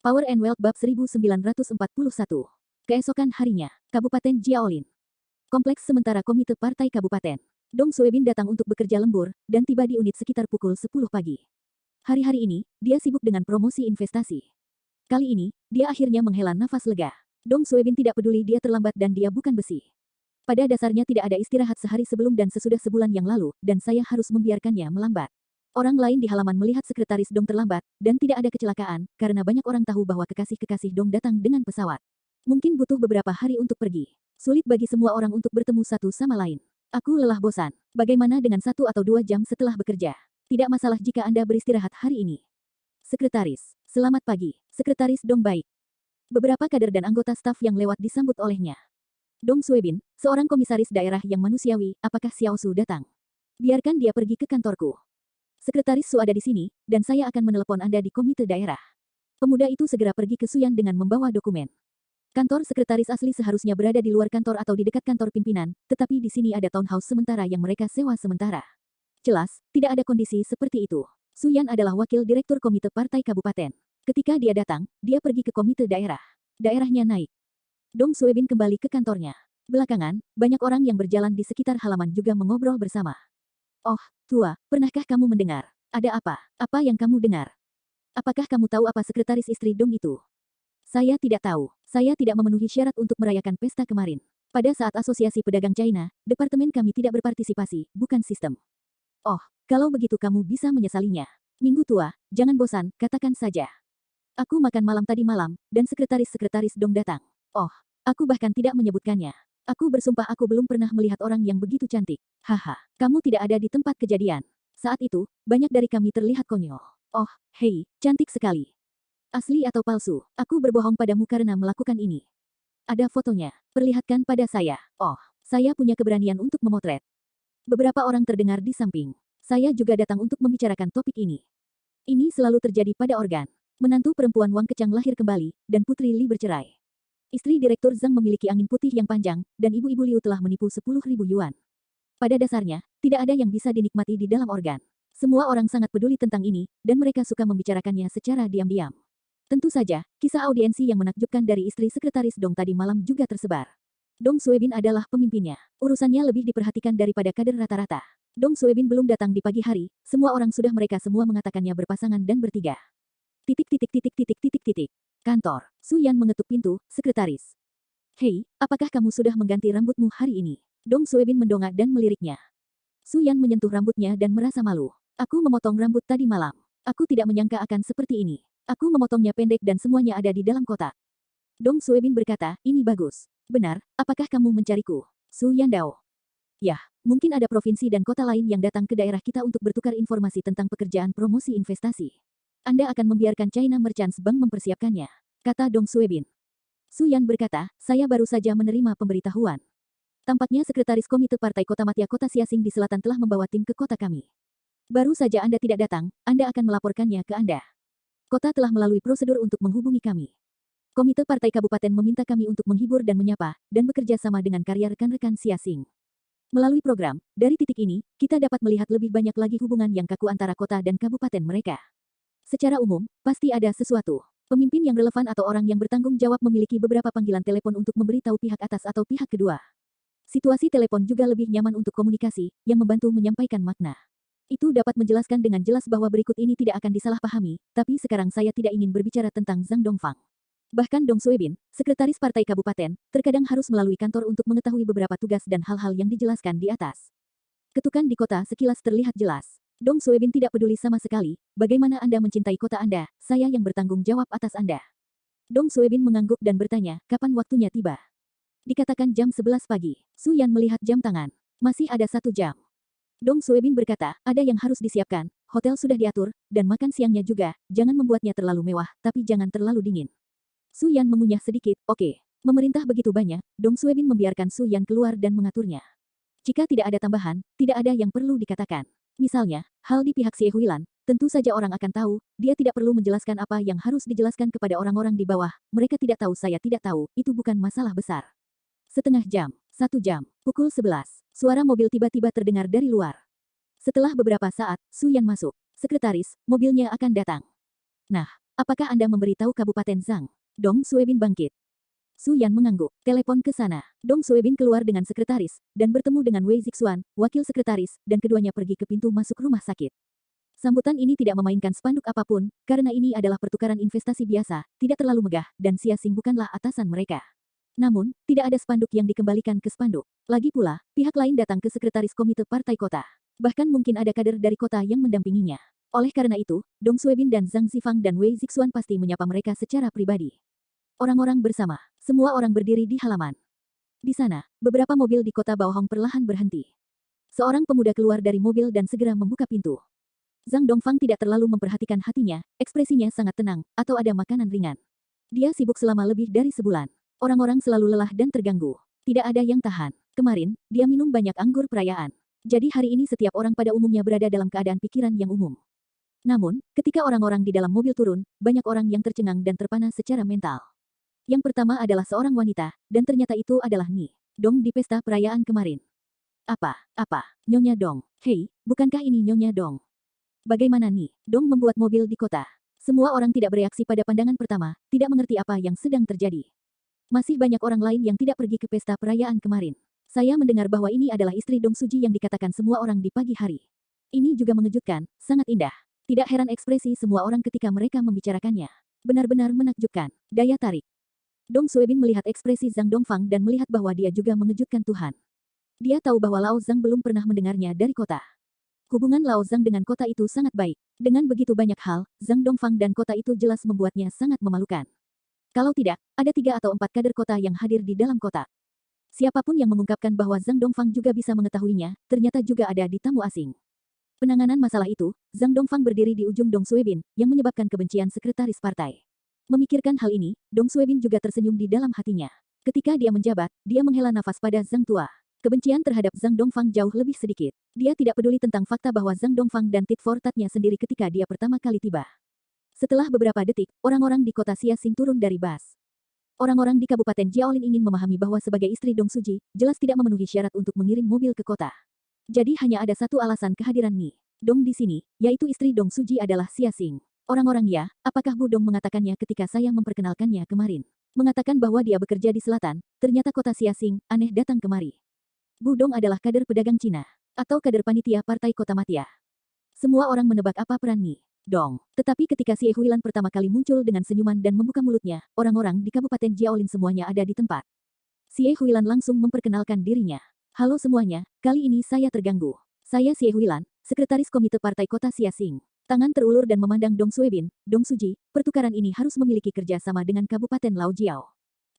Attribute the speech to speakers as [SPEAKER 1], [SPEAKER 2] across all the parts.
[SPEAKER 1] Power and Wealth Bab 1941. Keesokan harinya, Kabupaten Jiaolin. Kompleks sementara Komite Partai Kabupaten. Dong Suebin datang untuk bekerja lembur, dan tiba di unit sekitar pukul 10 pagi. Hari-hari ini, dia sibuk dengan promosi investasi. Kali ini, dia akhirnya menghela nafas lega. Dong Suebin tidak peduli dia terlambat dan dia bukan besi. Pada dasarnya tidak ada istirahat sehari sebelum dan sesudah sebulan yang lalu, dan saya harus membiarkannya melambat. Orang lain di halaman melihat sekretaris Dong terlambat, dan tidak ada kecelakaan, karena banyak orang tahu bahwa kekasih-kekasih Dong datang dengan pesawat. Mungkin butuh beberapa hari untuk pergi. Sulit bagi semua orang untuk bertemu satu sama lain. Aku lelah bosan. Bagaimana dengan 1 atau 2 jam setelah bekerja? Tidak masalah jika Anda beristirahat hari ini. Sekretaris, selamat pagi. Sekretaris Dong baik. Beberapa kader dan anggota staf yang lewat disambut olehnya. Dong Suebin, seorang komisaris daerah yang manusiawi, apakah Xiao Su datang? Biarkan dia pergi ke kantorku. Sekretaris Su ada di sini, dan saya akan menelepon Anda di komite daerah. Pemuda itu segera pergi ke Suyan dengan membawa dokumen. Kantor sekretaris asli seharusnya berada di luar kantor atau di dekat kantor pimpinan, tetapi di sini ada townhouse sementara yang mereka sewa sementara. Jelas, tidak ada kondisi seperti itu. Suyan adalah wakil direktur komite partai kabupaten. Ketika dia datang, dia pergi ke komite daerah. Daerahnya naik. Dong Suebin kembali ke kantornya. Belakangan, banyak orang yang berjalan di sekitar halaman juga mengobrol bersama. Oh, tua, pernahkah kamu mendengar? Ada apa? Apa yang kamu dengar? Apakah kamu tahu apa sekretaris istri Dong itu? Saya tidak tahu. Saya tidak memenuhi syarat untuk merayakan pesta kemarin. Pada saat Asosiasi Pedagang China, departemen kami tidak berpartisipasi, bukan sistem. Oh, kalau begitu kamu bisa menyesalinya. Minggu tua, jangan bosan, katakan saja. Aku makan malam tadi malam, dan sekretaris-sekretaris Dong datang. Oh, aku bahkan tidak menyebutkannya. Aku bersumpah aku belum pernah melihat orang yang begitu cantik. Haha, kamu tidak ada di tempat kejadian. Saat itu, banyak dari kami terlihat konyol. Oh, hei, cantik sekali. Asli atau palsu, aku berbohong padamu karena melakukan ini. Ada fotonya, perlihatkan pada saya. Oh, saya punya keberanian untuk memotret. Beberapa orang terdengar di samping. Saya juga datang untuk membicarakan topik ini. Ini selalu terjadi pada organ. Menantu perempuan Wang Kecang lahir kembali, dan Putri Li bercerai. Istri Direktur Zhang memiliki angin putih yang panjang, dan ibu-ibu Liu telah menipu 10.000 yuan. Pada dasarnya, tidak ada yang bisa dinikmati di dalam organ. Semua orang sangat peduli tentang ini, dan mereka suka membicarakannya secara diam-diam. Tentu saja, kisah audiensi yang menakjubkan dari istri sekretaris Dong tadi malam juga tersebar. Dong Suebin adalah pemimpinnya. Urusannya lebih diperhatikan daripada kader rata-rata. Dong Suebin belum datang di pagi hari, semua orang sudah mereka semua mengatakannya berpasangan dan bertiga. Titik titik titik titik titik titik. Kantor. Su Yan mengetuk pintu, sekretaris. Hei, apakah kamu sudah mengganti rambutmu hari ini? Dong Suebin mendongak dan meliriknya. Su Yan menyentuh rambutnya dan merasa malu. Aku memotong rambut tadi malam. Aku tidak menyangka akan seperti ini. Aku memotongnya pendek dan semuanya ada di dalam kotak. Dong Suebin berkata, ini bagus. Benar, apakah kamu mencariku? Su Yan Dao. Yah, mungkin ada provinsi dan kota lain yang datang ke daerah kita untuk bertukar informasi tentang pekerjaan promosi investasi. Anda akan membiarkan China Merchants Bank mempersiapkannya, kata Dong Suebin. Su Yan berkata, saya baru saja menerima pemberitahuan. Tampaknya sekretaris komite partai Kota Matia Kota Siasing di selatan telah membawa tim ke kota kami. Baru saja Anda tidak datang, Anda akan melaporkannya ke Anda. Kota telah melalui prosedur untuk menghubungi kami. Komite Partai Kabupaten meminta kami untuk menghibur dan menyapa, dan bekerja sama dengan karya rekan-rekan Siasing. Melalui program, dari titik ini, kita dapat melihat lebih banyak lagi hubungan yang kaku antara kota dan kabupaten mereka. Secara umum, pasti ada sesuatu. Pemimpin yang relevan atau orang yang bertanggung jawab memiliki beberapa panggilan telepon untuk memberitahu pihak atas atau pihak kedua. Situasi telepon juga lebih nyaman untuk komunikasi, yang membantu menyampaikan makna. Itu dapat menjelaskan dengan jelas bahwa berikut ini tidak akan disalahpahami, tapi sekarang saya tidak ingin berbicara tentang Zhang Dongfang. Bahkan Dong Suebin, sekretaris partai kabupaten, terkadang harus melalui kantor untuk mengetahui beberapa tugas dan hal-hal yang dijelaskan di atas. Ketukan di kota sekilas terlihat jelas. Dong Suebin tidak peduli sama sekali, bagaimana Anda mencintai kota Anda, saya yang bertanggung jawab atas Anda. Dong Suebin mengangguk dan bertanya, kapan waktunya tiba? Dikatakan jam 11 pagi. Su Yan melihat jam tangan. Masih ada 1 jam. Dong Suebin berkata, ada yang harus disiapkan, hotel sudah diatur, dan makan siangnya juga, jangan membuatnya terlalu mewah, tapi jangan terlalu dingin. Su Yan mengunyah sedikit, oke. Memerintah begitu banyak, Dong Suebin membiarkan Su Yan keluar dan mengaturnya. Jika tidak ada tambahan, tidak ada yang perlu dikatakan. Misalnya, hal di pihak Xie Huilan, tentu saja orang akan tahu, dia tidak perlu menjelaskan apa yang harus dijelaskan kepada orang-orang di bawah, mereka tidak tahu saya tidak tahu, itu bukan masalah besar. Setengah jam, 1 jam, pukul 11, suara mobil tiba-tiba terdengar dari luar. Setelah beberapa saat, Su Yan masuk. Sekretaris, mobilnya akan datang. Nah, apakah Anda memberitahu Kabupaten Zhang? Dong Suebin bangkit. Su Yan mengangguk. Telepon ke sana. Dong Suebin keluar dengan sekretaris, dan bertemu dengan Wei Zixuan, wakil sekretaris, dan keduanya pergi ke pintu masuk rumah sakit. Sambutan ini tidak memainkan spanduk apapun, karena ini adalah pertukaran investasi biasa, tidak terlalu megah, dan Xia Xing bukanlah atasan mereka. Namun, tidak ada spanduk yang dikembalikan ke spanduk. Lagi pula, pihak lain datang ke sekretaris komite partai kota. Bahkan mungkin ada kader dari kota yang mendampinginya. Oleh karena itu, Dong Suebin dan Zhang Zifang dan Wei Zixuan pasti menyapa mereka secara pribadi. Orang-orang bersama, semua orang berdiri di halaman. Di sana, beberapa mobil di kota Baohong perlahan berhenti. Seorang pemuda keluar dari mobil dan segera membuka pintu. Zhang Dongfang tidak terlalu memperhatikan hatinya, ekspresinya sangat tenang, atau ada makanan ringan. Dia sibuk selama lebih dari sebulan. Orang-orang selalu lelah dan terganggu. Tidak ada yang tahan. Kemarin, dia minum banyak anggur perayaan. Jadi hari ini setiap orang pada umumnya berada dalam keadaan pikiran yang umum. Namun, ketika orang-orang di dalam mobil turun, banyak orang yang tercengang dan terpana secara mental. Yang pertama adalah seorang wanita, dan ternyata itu adalah Ni Dong di pesta perayaan kemarin. Apa? Nyonya Dong. Hei, bukankah ini Nyonya Dong? Bagaimana Ni Dong membuat mobil di kota? Semua orang tidak bereaksi pada pandangan pertama, tidak mengerti apa yang sedang terjadi. Masih banyak orang lain yang tidak pergi ke pesta perayaan kemarin. Saya mendengar bahwa ini adalah istri Dong Suji yang dikatakan semua orang di pagi hari. Ini juga mengejutkan, sangat indah. Tidak heran ekspresi semua orang ketika mereka membicarakannya. Benar-benar menakjubkan. Daya tarik. Dong Suebin melihat ekspresi Zhang Dongfang dan melihat bahwa dia juga mengejutkan Tuhan. Dia tahu bahwa Lao Zhang belum pernah mendengarnya dari kota. Hubungan Lao Zhang dengan kota itu sangat baik. Dengan begitu banyak hal, Zhang Dongfang dan kota itu jelas membuatnya sangat memalukan. Kalau tidak, ada 3 atau 4 kader kota yang hadir di dalam kota. Siapapun yang mengungkapkan bahwa Zhang Dongfang juga bisa mengetahuinya, ternyata juga ada di tamu asing. Penanganan masalah itu, Zhang Dongfang berdiri di ujung Dong Suebin, yang menyebabkan kebencian sekretaris partai. Memikirkan hal ini, Dong Suebin juga tersenyum di dalam hatinya. Ketika dia menjabat, dia menghela nafas pada Zhang Tua. Kebencian terhadap Zhang Dongfang jauh lebih sedikit. Dia tidak peduli tentang fakta bahwa Zhang Dongfang dan tit for tatnya sendiri ketika dia pertama kali tiba. Setelah beberapa detik, orang-orang di kota Xia Xing turun dari bus. Orang-orang di Kabupaten Jiaolin ingin memahami bahwa sebagai istri Dong Suji, jelas tidak memenuhi syarat untuk mengirim mobil ke kota. Jadi hanya ada satu alasan kehadiran Ni Dong di sini, yaitu istri Dong Suji adalah Xia Xing. Orang-orang ya, apakah Bu Dong mengatakannya ketika saya memperkenalkannya kemarin? Mengatakan bahwa dia bekerja di selatan, ternyata kota Xia Xing, aneh datang kemari. Bu Dong adalah kader pedagang Cina, atau kader panitia partai kota Matia. Semua orang menebak apa peran Ni Dong. Tetapi ketika Xie Huilan pertama kali muncul dengan senyuman dan membuka mulutnya, orang-orang di Kabupaten Jiaolin semuanya ada di tempat. Xie Huilan langsung memperkenalkan dirinya. Halo semuanya, kali ini saya terganggu. Saya Xie Huilan, sekretaris komite partai kota Xia Xing. Tangan terulur dan memandang Dong Suebin, Dong Suji, pertukaran ini harus memiliki kerja sama dengan Kabupaten Laojiao.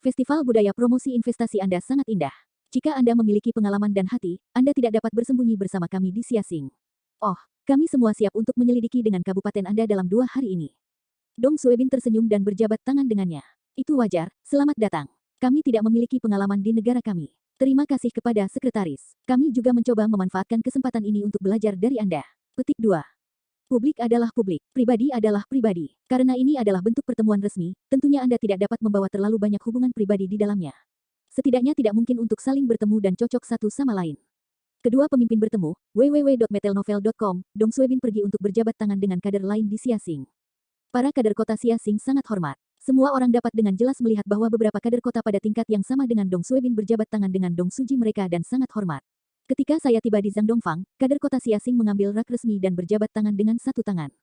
[SPEAKER 1] Festival budaya promosi investasi Anda sangat indah. Jika Anda memiliki pengalaman dan hati, Anda tidak dapat bersembunyi bersama kami di Xia Xing. Oh, kami semua siap untuk menyelidiki dengan kabupaten Anda dalam 2 hari ini. Dong Suebin tersenyum dan berjabat tangan dengannya. Itu wajar, selamat datang. Kami tidak memiliki pengalaman di negara kami. Terima kasih kepada sekretaris. Kami juga mencoba memanfaatkan kesempatan ini untuk belajar dari Anda. Petik 2. Publik adalah publik, pribadi adalah pribadi. Karena ini adalah bentuk pertemuan resmi, tentunya Anda tidak dapat membawa terlalu banyak hubungan pribadi di dalamnya. Setidaknya tidak mungkin untuk saling bertemu dan cocok satu sama lain. Kedua pemimpin bertemu, www.metelnovel.com, Dong Suebin pergi untuk berjabat tangan dengan kader lain di Xia Xing. Para kader kota Xia Xing sangat hormat. Semua orang dapat dengan jelas melihat bahwa beberapa kader kota pada tingkat yang sama dengan Dong Suebin berjabat tangan dengan Dong Suji mereka dan sangat hormat. Ketika saya tiba di Zhang Dongfang, kader kota Xia Xing mengambil rak resmi dan berjabat tangan dengan satu tangan.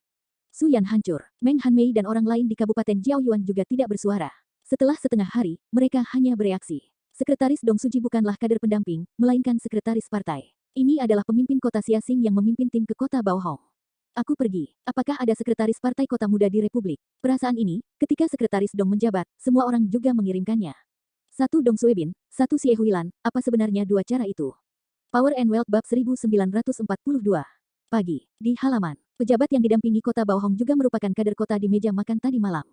[SPEAKER 1] Su Yan hancur, Meng Hanmei dan orang lain di Kabupaten Jiaoyuan juga tidak bersuara. Setelah setengah hari, mereka hanya bereaksi. Sekretaris Dong Suji bukanlah kader pendamping, melainkan sekretaris partai. Ini adalah pemimpin kota Xia Xing yang memimpin tim ke kota Baohong. Aku pergi. Apakah ada sekretaris partai kota muda di Republik? Perasaan ini, ketika sekretaris Dong menjabat, semua orang juga mengirimkannya. Satu Dong Suebin, satu Xie Huilan, apa sebenarnya dua cara itu? Power and Wealth Bab 1942. Pagi, di halaman. Pejabat yang didampingi kota Baohong juga merupakan kader kota di meja makan tadi malam.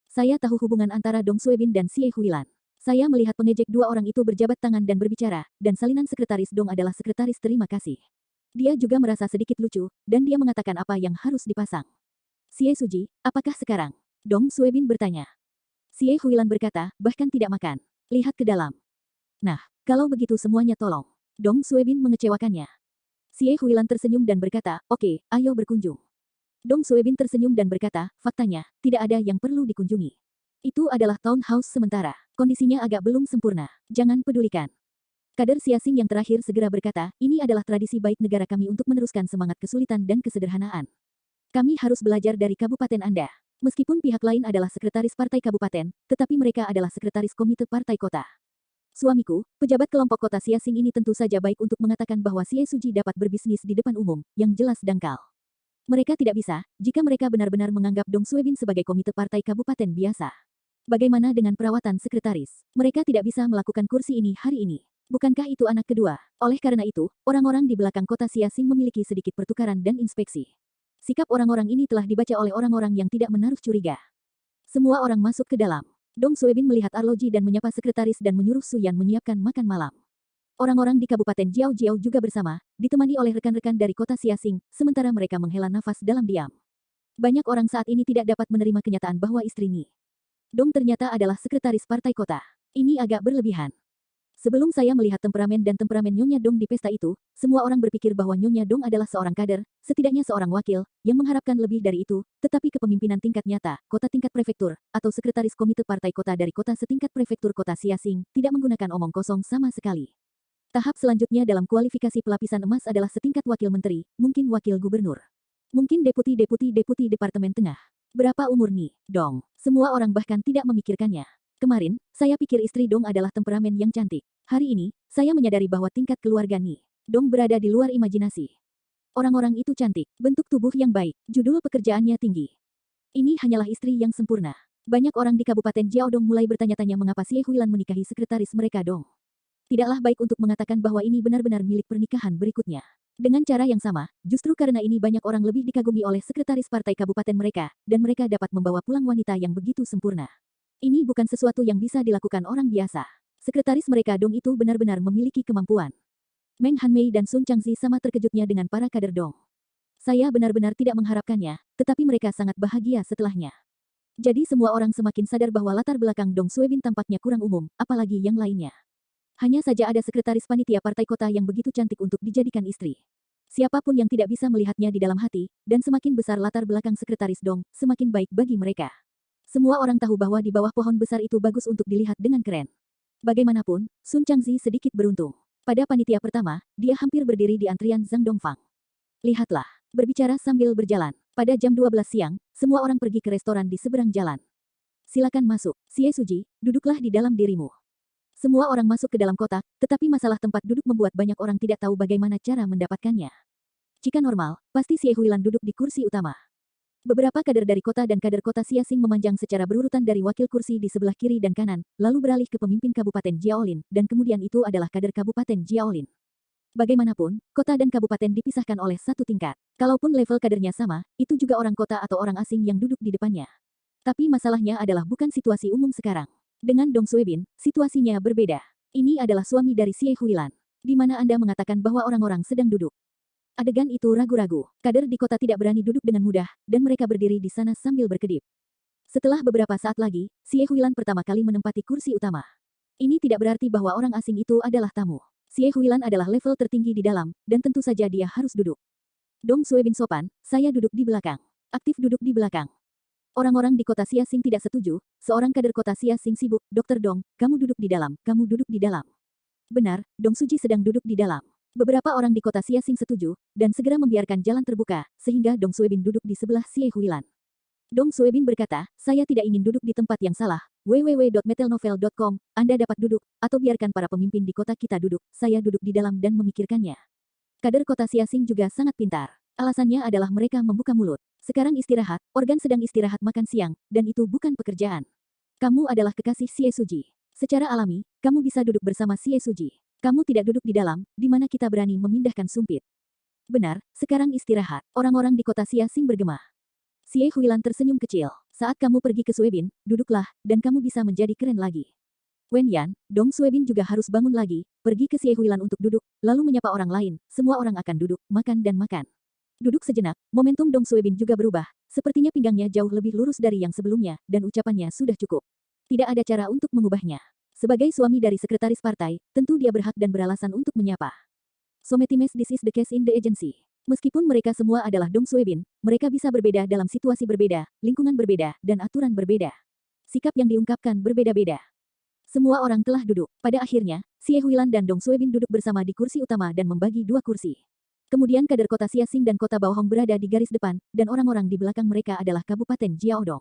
[SPEAKER 1] Saya tahu hubungan antara Dong Suebin dan Xie Huilan. Saya melihat pengejek dua orang itu berjabat tangan dan berbicara, dan salinan sekretaris Dong adalah sekretaris terima kasih. Dia juga merasa sedikit lucu, dan dia mengatakan apa yang harus dipasang. Xie Suji, apakah sekarang? Dong Suebin bertanya. Xie Huilan berkata, bahkan tidak makan. Lihat ke dalam. Nah, kalau begitu semuanya tolong. Dong Suebin mengecewakannya. Xie Huilan tersenyum dan berkata, oke, ayo berkunjung. Dong Suebin tersenyum dan berkata, faktanya, tidak ada yang perlu dikunjungi. Itu adalah townhouse sementara. Kondisinya agak belum sempurna. Jangan pedulikan. Kader Siasing yang terakhir segera berkata, ini adalah tradisi baik negara kami untuk meneruskan semangat kesulitan dan kesederhanaan. Kami harus belajar dari kabupaten Anda. Meskipun pihak lain adalah sekretaris partai kabupaten, tetapi mereka adalah sekretaris komite partai kota. Suamiku, pejabat kelompok kota Siasing ini tentu saja baik untuk mengatakan bahwa Sie Suji dapat berbisnis di depan umum, yang jelas dangkal. Mereka tidak bisa, jika mereka benar-benar menganggap Dong Suebin sebagai komite partai kabupaten biasa. Bagaimana dengan perawatan sekretaris? Mereka tidak bisa melakukan kursi ini hari ini. Bukankah itu anak kedua? Oleh karena itu, orang-orang di belakang kota Siasing memiliki sedikit pertukaran dan inspeksi. Sikap orang-orang ini telah dibaca oleh orang-orang yang tidak menaruh curiga. Semua orang masuk ke dalam. Dong Suebin melihat arloji dan menyapa sekretaris dan menyuruh Suyan menyiapkan makan malam. Orang-orang di Kabupaten Jiao Jiao juga bersama, ditemani oleh rekan-rekan dari kota Siasing, sementara mereka menghela nafas dalam diam. Banyak orang saat ini tidak dapat menerima kenyataan bahwa istri Ni Dong ternyata adalah sekretaris partai kota. Ini agak berlebihan. Sebelum saya melihat temperamen dan temperamen Nyonya Dong di pesta itu, semua orang berpikir bahwa Nyonya Dong adalah seorang kader, setidaknya seorang wakil, yang mengharapkan lebih dari itu, tetapi kepemimpinan tingkat nyata, kota tingkat prefektur, atau sekretaris komite partai kota dari kota setingkat prefektur kota Siasing, tidak menggunakan omong kosong sama sekali. Tahap selanjutnya dalam kualifikasi pelapisan emas adalah setingkat wakil menteri, mungkin wakil gubernur. Mungkin deputi Departemen Tengah. Berapa umur Ni Dong? Semua orang bahkan tidak memikirkannya. Kemarin, saya pikir istri Dong adalah temperamen yang cantik. Hari ini, saya menyadari bahwa tingkat keluarga Ni Dong berada di luar imajinasi. Orang-orang itu cantik, bentuk tubuh yang baik, judul pekerjaannya tinggi. Ini hanyalah istri yang sempurna. Banyak orang di Kabupaten Jiaodong mulai bertanya-tanya mengapa Sie Huilan menikahi sekretaris mereka Dong. Tidaklah baik untuk mengatakan bahwa ini benar-benar milik pernikahan berikutnya. Dengan cara yang sama, justru karena ini banyak orang lebih dikagumi oleh sekretaris partai kabupaten mereka, dan mereka dapat membawa pulang wanita yang begitu sempurna. Ini bukan sesuatu yang bisa dilakukan orang biasa. Sekretaris mereka Dong itu benar-benar memiliki kemampuan. Meng Hanmei dan Sun Changzi sama terkejutnya dengan para kader Dong. Saya benar-benar tidak mengharapkannya, tetapi mereka sangat bahagia setelahnya. Jadi semua orang semakin sadar bahwa latar belakang Dong Suebin tampaknya kurang umum, apalagi yang lainnya. Hanya saja ada sekretaris panitia partai kota yang begitu cantik untuk dijadikan istri. Siapapun yang tidak bisa melihatnya di dalam hati, dan semakin besar latar belakang sekretaris Dong, semakin baik bagi mereka. Semua orang tahu bahwa di bawah pohon besar itu bagus untuk dilihat dengan keren. Bagaimanapun, Sun Changzi sedikit beruntung. Pada panitia pertama, dia hampir berdiri di antrian Zhang Dongfang. Lihatlah, berbicara sambil berjalan. Pada jam 12 siang, semua orang pergi ke restoran di seberang jalan. Silakan masuk, Sie Suji, duduklah di dalam dirimu. Semua orang masuk ke dalam kotak, tetapi masalah tempat duduk membuat banyak orang tidak tahu bagaimana cara mendapatkannya. Jika normal, pasti Sie Huilan duduk di kursi utama. Beberapa kader dari kota dan kader kota Siasing memanjang secara berurutan dari wakil kursi di sebelah kiri dan kanan, lalu beralih ke pemimpin Kabupaten Jiaolin, dan kemudian itu adalah kader Kabupaten Jiaolin. Bagaimanapun, kota dan kabupaten dipisahkan oleh satu tingkat. Kalaupun level kadernya sama, itu juga orang kota atau orang asing yang duduk di depannya. Tapi masalahnya adalah bukan situasi umum sekarang. Dengan Dong Suebin, situasinya berbeda. Ini adalah suami dari Sie Huilan. Di mana Anda mengatakan bahwa orang-orang sedang duduk. Adegan itu ragu-ragu. Kader di kota tidak berani duduk dengan mudah, dan mereka berdiri di sana sambil berkedip. Setelah beberapa saat lagi, Sie Huilan pertama kali menempati kursi utama. Ini tidak berarti bahwa orang asing itu adalah tamu. Sie Huilan adalah level tertinggi di dalam, dan tentu saja dia harus duduk. Dong Suebin sopan, saya duduk di belakang. Aktif duduk di belakang. Orang-orang di kota Siasing tidak setuju, seorang kader kota Siasing sibuk, Dr. Dong, kamu duduk di dalam, kamu duduk di dalam. Benar, Dong Suji sedang duduk di dalam. Beberapa orang di kota Siasing setuju, dan segera membiarkan jalan terbuka, sehingga Dong Suebin duduk di sebelah Sie Huilan. Dong Suebin berkata, saya tidak ingin duduk di tempat yang salah, www.metelnovel.com, Anda dapat duduk, atau biarkan para pemimpin di kota kita duduk, saya duduk di dalam dan memikirkannya. Kader kota Siasing juga sangat pintar. Alasannya adalah mereka membuka mulut. Sekarang istirahat, organ sedang istirahat makan siang, dan itu bukan pekerjaan. Kamu adalah kekasih Sie Suji. Secara alami, kamu bisa duduk bersama Sie Suji. Kamu tidak duduk di dalam, di mana kita berani memindahkan sumpit. Benar, sekarang istirahat. Orang-orang di kota Siasing bergema. Sie Huilan tersenyum kecil. Saat kamu pergi ke Suebin, duduklah, dan kamu bisa menjadi keren lagi. Wen Yan, Dong Suebin juga harus bangun lagi, pergi ke Sie Huilan untuk duduk, lalu menyapa orang lain, semua orang akan duduk, makan dan makan. Duduk sejenak, momentum Dong Suebin juga berubah, sepertinya pinggangnya jauh lebih lurus dari yang sebelumnya, dan ucapannya sudah cukup. Tidak ada cara untuk mengubahnya. Sebagai suami dari sekretaris partai, tentu dia berhak dan beralasan untuk menyapa. Sometimes this is the case in the agency. Meskipun mereka semua adalah Dong Suebin, mereka bisa berbeda dalam situasi berbeda, lingkungan berbeda, dan aturan berbeda. Sikap yang diungkapkan berbeda-beda. Semua orang telah duduk. Pada akhirnya, Xie Huilan dan Dong Suebin duduk bersama di kursi utama dan membagi 2 kursi. Kemudian kader kota Xiaxing dan kota Baohong berada di garis depan, dan orang-orang di belakang mereka adalah Kabupaten Jiaodong.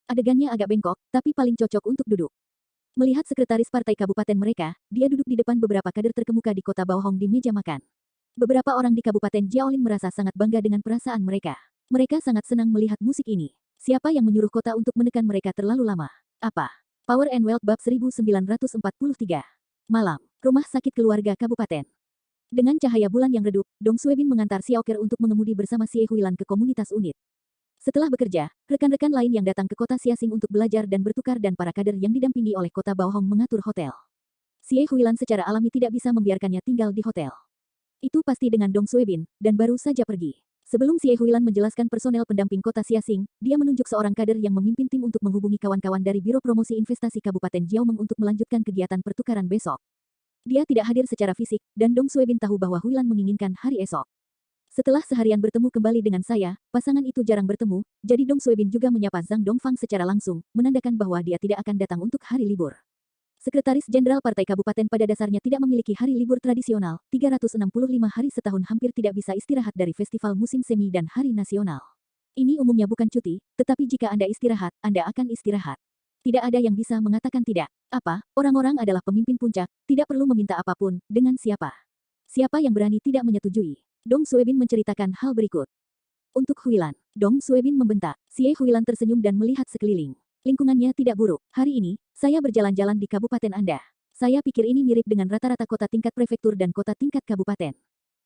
[SPEAKER 1] Adegannya agak bengkok, tapi paling cocok untuk duduk. Melihat sekretaris partai kabupaten mereka, dia duduk di depan beberapa kader terkemuka di kota Baohong di meja makan. Beberapa orang di Kabupaten Jiaolin merasa sangat bangga dengan perasaan mereka. Mereka sangat senang melihat musik ini. Siapa yang menyuruh kota untuk menekan mereka terlalu lama? Apa? Power and Wealth Bab 1943. Malam. Rumah sakit keluarga kabupaten. Dengan cahaya bulan yang redup, Dong Suebin mengantar Xiaoker untuk mengemudi bersama Xie Huilan ke komunitas unit. Setelah bekerja, rekan-rekan lain yang datang ke kota Xiaxing untuk belajar dan bertukar dan para kader yang didampingi oleh kota Baohong mengatur hotel. Xie Huilan secara alami tidak bisa membiarkannya tinggal di hotel. Itu pasti dengan Dong Suebin, dan baru saja pergi. Sebelum Xie Huilan menjelaskan personel pendamping kota Xiaxing, dia menunjuk seorang kader yang memimpin tim untuk menghubungi kawan-kawan dari Biro Promosi Investasi Kabupaten Jiaomeng untuk melanjutkan kegiatan pertukaran besok. Dia tidak hadir secara fisik, dan Dong Suebin tahu bahwa Huilan menginginkan hari esok. Setelah seharian bertemu kembali dengan saya, pasangan itu jarang bertemu, jadi Dong Suebin juga menyapa Zhang Dongfang secara langsung, menandakan bahwa dia tidak akan datang untuk hari libur. Sekretaris Jenderal Partai Kabupaten pada dasarnya tidak memiliki hari libur tradisional, 365 hari setahun hampir tidak bisa istirahat dari festival musim semi dan hari nasional. Ini umumnya bukan cuti, tetapi jika Anda istirahat, Anda akan istirahat. Tidak ada yang bisa mengatakan tidak. Apa, orang-orang adalah pemimpin puncak, tidak perlu meminta apapun, dengan siapa. Siapa yang berani tidak menyetujui? Dong Suebin menceritakan hal berikut. Untuk Huilan, Dong Suebin membentak. Xie Huilan tersenyum dan melihat sekeliling. Lingkungannya tidak buruk. Hari ini, saya berjalan-jalan di kabupaten Anda. Saya pikir ini mirip dengan rata-rata kota tingkat prefektur dan kota tingkat kabupaten.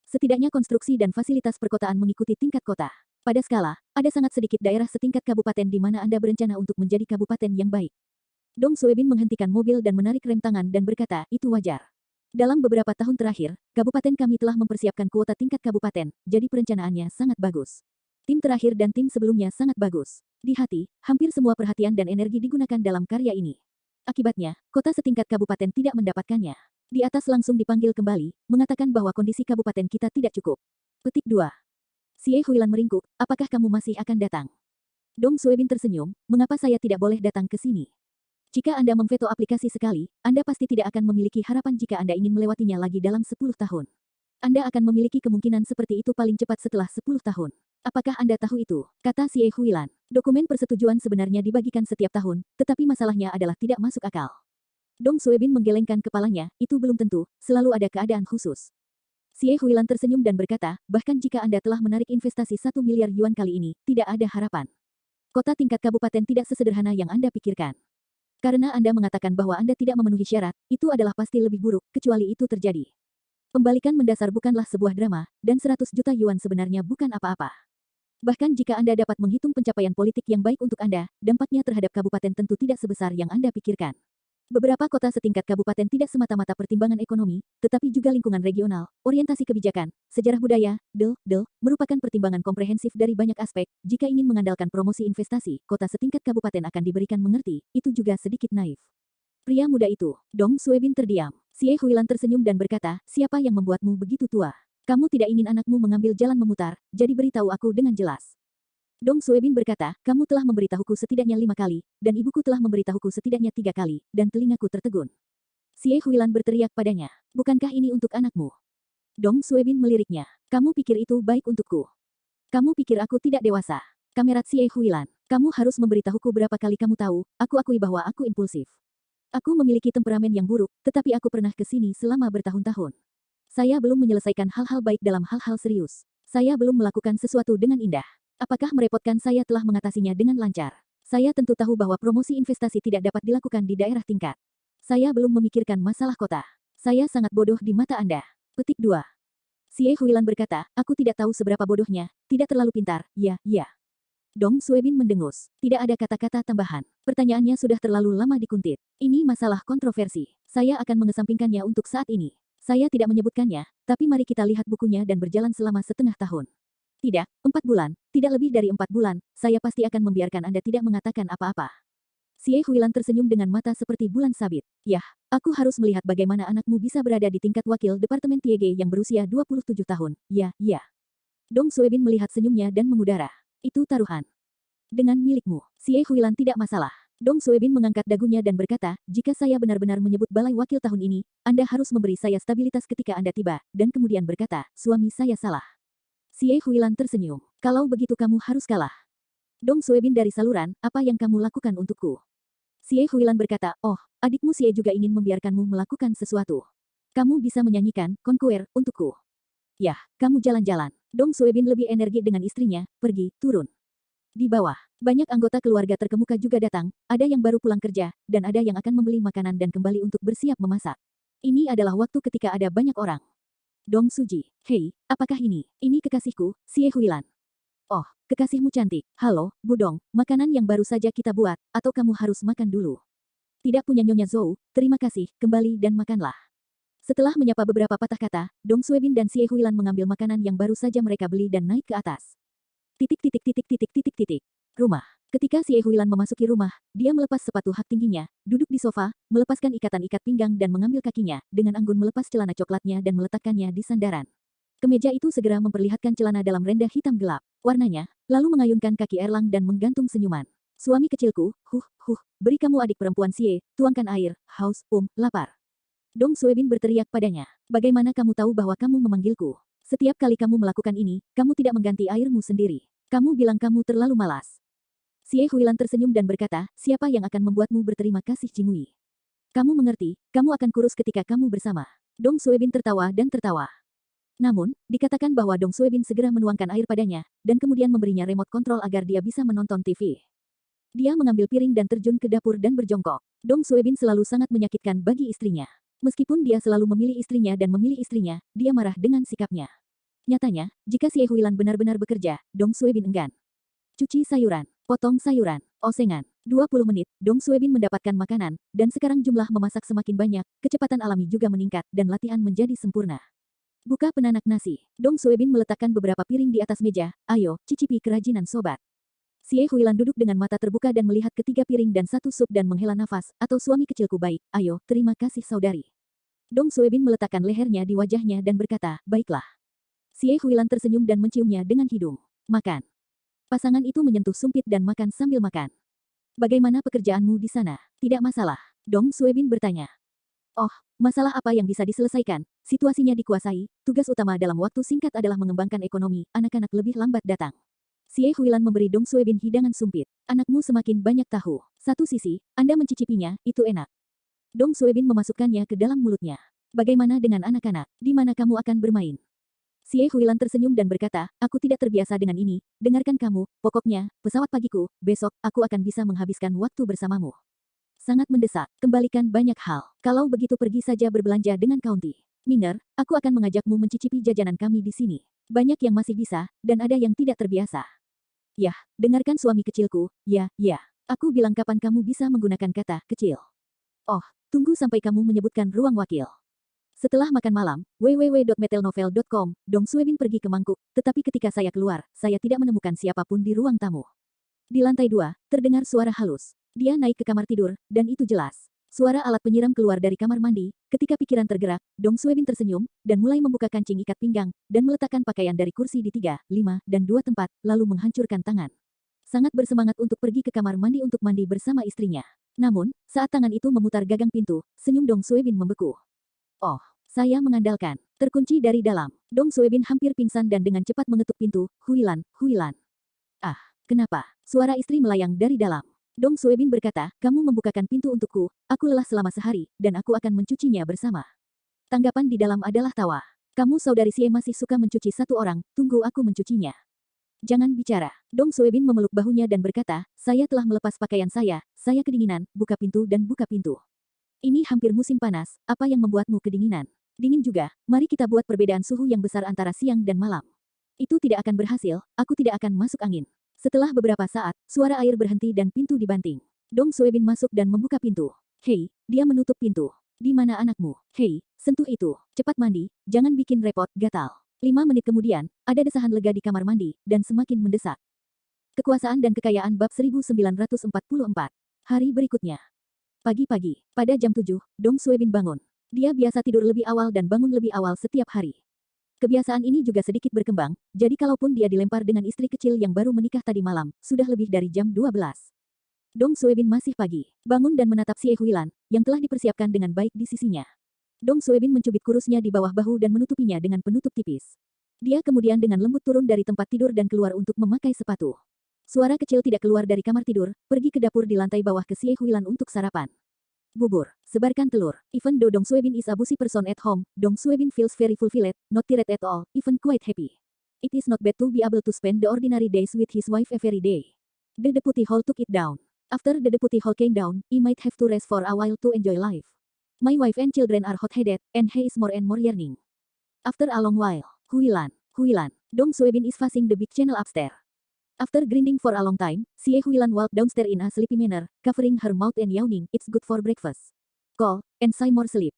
[SPEAKER 1] Setidaknya konstruksi dan fasilitas perkotaan mengikuti tingkat kota. Pada skala, ada sangat sedikit daerah setingkat kabupaten di mana Anda berencana untuk menjadi kabupaten yang baik. Dong Suebin menghentikan mobil dan menarik rem tangan dan berkata, itu wajar. Dalam beberapa tahun terakhir, kabupaten kami telah mempersiapkan kuota tingkat kabupaten, jadi perencanaannya sangat bagus. Tim terakhir dan tim sebelumnya sangat bagus. Di hati, hampir semua perhatian dan energi digunakan dalam karya ini. Akibatnya, kota setingkat kabupaten tidak mendapatkannya. Di atas langsung dipanggil kembali, mengatakan bahwa kondisi kabupaten kita tidak cukup. Petik 2. Xie Huilan meringkuk, apakah kamu masih akan datang? Dong Suebin tersenyum, mengapa saya tidak boleh datang ke sini? Jika Anda memveto aplikasi sekali, Anda pasti tidak akan memiliki harapan jika Anda ingin melewatinya lagi dalam 10 tahun. Anda akan memiliki kemungkinan seperti itu paling cepat setelah 10 tahun. Apakah Anda tahu itu? Kata Xie Huilan. Dokumen persetujuan sebenarnya dibagikan setiap tahun, tetapi masalahnya adalah tidak masuk akal. Dong Suebin menggelengkan kepalanya, itu belum tentu, selalu ada keadaan khusus. Xie Huilan tersenyum dan berkata, bahkan jika Anda telah menarik investasi 1 miliar yuan kali ini, tidak ada harapan. Kota tingkat kabupaten tidak sesederhana yang Anda pikirkan. Karena Anda mengatakan bahwa Anda tidak memenuhi syarat, itu adalah pasti lebih buruk, kecuali itu terjadi. Pembalikan mendasar bukanlah sebuah drama, dan 100 juta yuan sebenarnya bukan apa-apa. Bahkan jika Anda dapat menghitung pencapaian politik yang baik untuk Anda, dampaknya terhadap kabupaten tentu tidak sebesar yang Anda pikirkan. Beberapa kota setingkat kabupaten tidak semata-mata pertimbangan ekonomi, tetapi juga lingkungan regional, orientasi kebijakan, sejarah budaya, merupakan pertimbangan komprehensif dari banyak aspek. Jika ingin mengandalkan promosi investasi, kota setingkat kabupaten akan diberikan mengerti, itu juga sedikit naif. Pria muda itu, Dong Suebin terdiam. Xie Huilan tersenyum dan berkata, siapa yang membuatmu begitu tua? Kamu tidak ingin anakmu mengambil jalan memutar, jadi beritahu aku dengan jelas. Dong Suebin berkata, kamu telah memberitahuku setidaknya 5 kali, dan ibuku telah memberitahuku setidaknya 3 kali, dan telingaku tertegun. Xie Huilan berteriak padanya, bukankah ini untuk anakmu? Dong Suebin meliriknya, kamu pikir itu baik untukku? Kamu pikir aku tidak dewasa? Kamerat Xie Huilan, kamu harus memberitahuku berapa kali kamu tahu, aku akui bahwa aku impulsif. Aku memiliki temperamen yang buruk, tetapi aku pernah ke sini selama bertahun-tahun. Saya belum menyelesaikan hal-hal baik dalam hal-hal serius. Saya belum melakukan sesuatu dengan indah. Apakah merepotkan saya telah mengatasinya dengan lancar? Saya tentu tahu bahwa promosi investasi tidak dapat dilakukan di daerah tingkat. Saya belum memikirkan masalah kota. Saya sangat bodoh di mata Anda. Petik 2. Xie Huilan berkata, aku tidak tahu seberapa bodohnya, tidak terlalu pintar, ya. Dong Suebin mendengus. Tidak ada kata-kata tambahan. Pertanyaannya sudah terlalu lama dikuntit. Ini masalah kontroversi. Saya akan mengesampingkannya untuk saat ini. Saya tidak menyebutkannya, tapi mari kita lihat bukunya dan berjalan selama setengah tahun. Tidak, 4 bulan, tidak lebih dari 4 bulan, saya pasti akan membiarkan Anda tidak mengatakan apa-apa. Xie Huilan tersenyum dengan mata seperti bulan sabit. Yah, aku harus melihat bagaimana anakmu bisa berada di tingkat wakil Departemen Tiege yang berusia 27 tahun. Ya. Dong Suebin melihat senyumnya dan mengudara. Itu taruhan. Dengan milikmu, Xie Huilan tidak masalah. Dong Suebin mengangkat dagunya dan berkata, jika saya benar-benar menyebut balai wakil tahun ini, Anda harus memberi saya stabilitas ketika Anda tiba, dan kemudian berkata, suami saya salah. Xie Huilan tersenyum. Kalau begitu kamu harus kalah. Dong Suebin dari saluran, apa yang kamu lakukan untukku? Xie Huilan berkata, oh, adikmu Xie juga ingin membiarkanmu melakukan sesuatu. Kamu bisa menyanyikan, konkuer, untukku. Yah, kamu jalan-jalan. Dong Suebin lebih energi dengan istrinya, pergi, turun. Di bawah, banyak anggota keluarga terkemuka juga datang, ada yang baru pulang kerja, dan ada yang akan membeli makanan dan kembali untuk bersiap memasak. Ini adalah waktu ketika ada banyak orang. Dong Suji, hei, apakah ini? Ini kekasihku, Xie Huilan. Oh, kekasihmu cantik. Halo, Budong, makanan yang baru saja kita buat, atau kamu harus makan dulu. Tidak punya Nyonya Zhou, terima kasih, kembali dan makanlah. Setelah menyapa beberapa patah kata, Dong Suebin dan Xie Huilan mengambil makanan yang baru saja mereka beli dan naik ke atas. Rumah. Ketika Xie Huilan memasuki rumah, dia melepas sepatu hak tingginya, duduk di sofa, melepaskan ikatan ikat pinggang dan mengambil kakinya, dengan anggun melepas celana coklatnya dan meletakkannya di sandaran. Kemeja itu segera memperlihatkan celana dalam rendah hitam gelap, warnanya, lalu mengayunkan kaki Erlang dan menggantung senyuman. Suami kecilku, beri kamu adik perempuan Xie, tuangkan air, haus, lapar. Dong Suebin berteriak padanya, bagaimana kamu tahu bahwa kamu memanggilku? Setiap kali kamu melakukan ini, kamu tidak mengganti airmu sendiri. Kamu bilang kamu terlalu malas. Xie Huilan tersenyum dan berkata, siapa yang akan membuatmu berterima kasih Jingui? Kamu mengerti, kamu akan kurus ketika kamu bersama. Dong Suebin tertawa dan tertawa. Namun, dikatakan bahwa Dong Suebin segera menuangkan air padanya, dan kemudian memberinya remote kontrol agar dia bisa menonton TV. Dia mengambil piring dan terjun ke dapur dan berjongkok. Dong Suebin selalu sangat menyakitkan bagi istrinya. Meskipun dia selalu memilih istrinya dan memilih istrinya, dia marah dengan sikapnya. Nyatanya, jika Xie Huilan benar-benar bekerja, Dong Suebin enggan. Cuci sayuran, potong sayuran, osengan. 20 menit, Dong Suebin mendapatkan makanan, dan sekarang jumlah memasak semakin banyak, kecepatan alami juga meningkat, dan latihan menjadi sempurna. Buka penanak nasi. Dong Suebin meletakkan beberapa piring di atas meja, ayo, cicipi kerajinan sobat. Xie Huilan duduk dengan mata terbuka dan melihat ketiga piring dan satu sup dan menghela nafas, atau suami kecilku baik, ayo, terima kasih saudari. Dong Suebin meletakkan lehernya di wajahnya dan berkata, baiklah. Xie Huilan tersenyum dan menciumnya dengan hidung. Makan. Pasangan itu menyentuh sumpit dan makan sambil makan. Bagaimana pekerjaanmu di sana? Tidak masalah. Dong Suebin bertanya. Oh, masalah apa yang bisa diselesaikan? Situasinya dikuasai, tugas utama dalam waktu singkat adalah mengembangkan ekonomi, anak-anak lebih lambat datang. Xie Huilan memberi Dong Suebin hidangan sumpit. Anakmu semakin banyak tahu. Satu sisi, Anda mencicipinya, itu enak. Dong Suebin memasukkannya ke dalam mulutnya. Bagaimana dengan anak-anak? Di mana kamu akan bermain? Xie Huilan tersenyum dan berkata, aku tidak terbiasa dengan ini, dengarkan kamu, pokoknya, pesawat pagiku, besok, aku akan bisa menghabiskan waktu bersamamu. Sangat mendesak, kembalikan banyak hal. Kalau begitu pergi saja berbelanja dengan County Miner, aku akan mengajakmu mencicipi jajanan kami di sini. Banyak yang masih bisa, dan ada yang tidak terbiasa. Yah, dengarkan suami kecilku, ya, aku bilang kapan kamu bisa menggunakan kata kecil. Oh, tunggu sampai kamu menyebutkan ruang wakil. Setelah makan malam, www.metelnovel.com, Dong Suebin pergi ke mangkuk, tetapi ketika saya keluar, saya tidak menemukan siapapun di ruang tamu. Di lantai 2, terdengar suara halus. Dia naik ke kamar tidur, dan itu jelas. Suara alat penyiram keluar dari kamar mandi, ketika pikiran tergerak, Dong Suebin tersenyum, dan mulai membuka kancing ikat pinggang, dan meletakkan pakaian dari kursi di 3, 5, dan 2 tempat, lalu menghancurkan tangan. Sangat bersemangat untuk pergi ke kamar mandi untuk mandi bersama istrinya. Namun, saat tangan itu memutar gagang pintu, senyum Dong Suebin membeku. Oh, saya mengandalkan. Terkunci dari dalam. Dong Suebin hampir pingsan dan dengan cepat mengetuk pintu. Huilan. Ah, kenapa? Suara istri melayang dari dalam. Dong Suebin berkata, kamu membukakan pintu untukku, aku lelah selama sehari, dan aku akan mencucinya bersama. Tanggapan di dalam adalah tawa. Kamu saudari Xie masih suka mencuci satu orang, tunggu aku mencucinya. Jangan bicara. Dong Suebin memeluk bahunya dan berkata, saya telah melepas pakaian saya kedinginan, buka pintu dan buka pintu. Ini hampir musim panas, apa yang membuatmu kedinginan? Dingin juga, mari kita buat perbedaan suhu yang besar antara siang dan malam. Itu tidak akan berhasil, aku tidak akan masuk angin. Setelah beberapa saat, suara air berhenti dan pintu dibanting. Dong Suebin masuk dan membuka pintu. Hei, dia menutup pintu. Di mana anakmu? Hei, sentuh itu. Cepat mandi, jangan bikin repot, gatal. 5 menit kemudian, ada desahan lega di kamar mandi, dan semakin mendesak. Kekuasaan dan Kekayaan Bab 1944. Hari berikutnya. Pagi-pagi, pada jam 7, Dong Suebin bangun. Dia biasa tidur lebih awal dan bangun lebih awal setiap hari. Kebiasaan ini juga sedikit berkembang, jadi kalaupun dia dilempar dengan istri kecil yang baru menikah tadi malam, sudah lebih dari jam 12. Dong Suebin masih pagi, bangun dan menatap Xie Huilan, yang telah dipersiapkan dengan baik di sisinya. Dong Suebin mencubit kurusnya di bawah bahu dan menutupinya dengan penutup tipis. Dia kemudian dengan lembut turun dari tempat tidur dan keluar untuk memakai sepatu. Suara kecil tidak keluar dari kamar tidur, pergi ke dapur di lantai bawah ke Xie Huilan untuk sarapan. Bubur, sebarkan telur. Even though Dong Suebin is a busy person at home, Dong Suebin feels very fulfilled, not tired at all, even quite happy. It is not bad to be able to spend the ordinary days with his wife every day. The deputy hall took it down. After the deputy hall came down, he might have to rest for a while to enjoy life. My wife and children are hot-headed, and he is more and more yearning. After a long while, Huilan, Dong Suebin is facing the big channel upstairs. After grinding for a long time, Xie Huilan walked downstairs in a sleepy manner, covering her mouth and yawning. It's good for breakfast. Call, and sigh more sleep.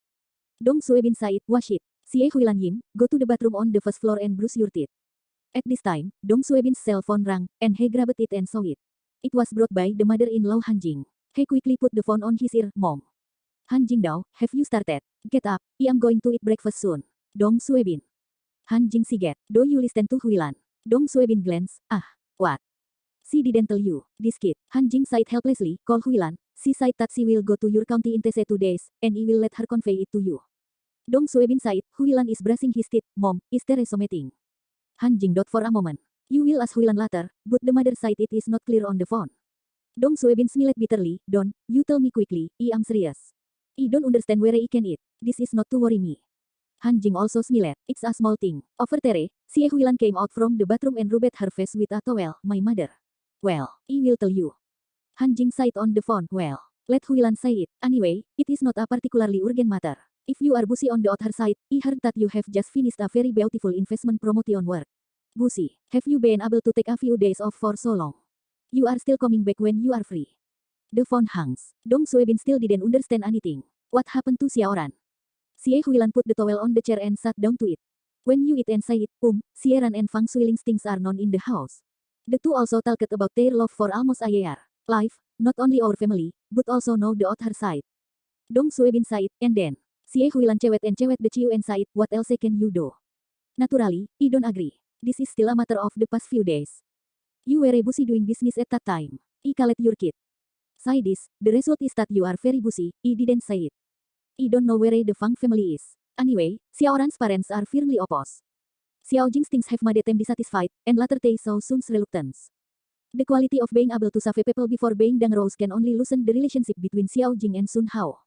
[SPEAKER 1] Dong Suebin sighed, wash it. Xie Huilan Yim, go to the bathroom on the first floor and brush your teeth. At this time, Dong Suebin's cell phone rang, and he grabbed it and saw it. It was brought by the mother-in-law Han Jing. He quickly put the phone on his ear. Mom. Han Jingdao, have you started? Get up, I am going to eat breakfast soon. Dong Suebin. Han Jing sighed. Do you listen to Huilan? Dong Suebin glanced. What? She didn't tell you. This kid. Han Jing sighed helplessly. Call Huilan. She said that she will go to your county in 2 days, and I will let her convey it to you. Dong Suebin sighed. Huilan is brushing his teeth. Mom, is there a meeting? Han Jing thought for a moment. You will ask Huilan later, but the mother said it is not clear on the phone. Dong Suebin smiled bitterly. Don't, you tell me quickly, I am serious. I don't understand where I can eat. This is not to worry me. Han Jing also smiled. It's a small thing. Over there, Xie Huilan came out from the bathroom and rubbed her face with a towel. My mother. Well, I will tell you. Han Jing sighed on the phone. Well, let Huilan say it. Anyway, it is not a particularly urgent matter. If you are busy on the other side, I heard that you have just finished a very beautiful investment promotion work. Busy, have you been able to take a few days off for so long? You are still coming back when you are free. The phone hangs. Dong Suebin still didn't understand anything. What happened to Xiaoran? Xie Huilan put the towel on the chair and sat down to it. When you eat and say it, Xiaoran and Fang Suiling's things are known in the house. The two also talked about their love for almost a year. Life, not only our family, but also know the other side. Dong Suebin sighed, and then, Xie Huilan cewet the ciu and sighed, what else can you do? Naturally, I don't agree. This is still a matter of the past few days. You were busy doing business at that time. I called your kid. Say this, the result is that you are very busy, I didn't say it. I don't know where the Fang family is. Anyway, Xiaoran's parents are firmly opposed. Xiao Jing's things have made them dissatisfied, and later they saw Sun's reluctance. The quality of being able to save people before being Dang Rose can only loosen the relationship between Xiao Jing and Sun Hao.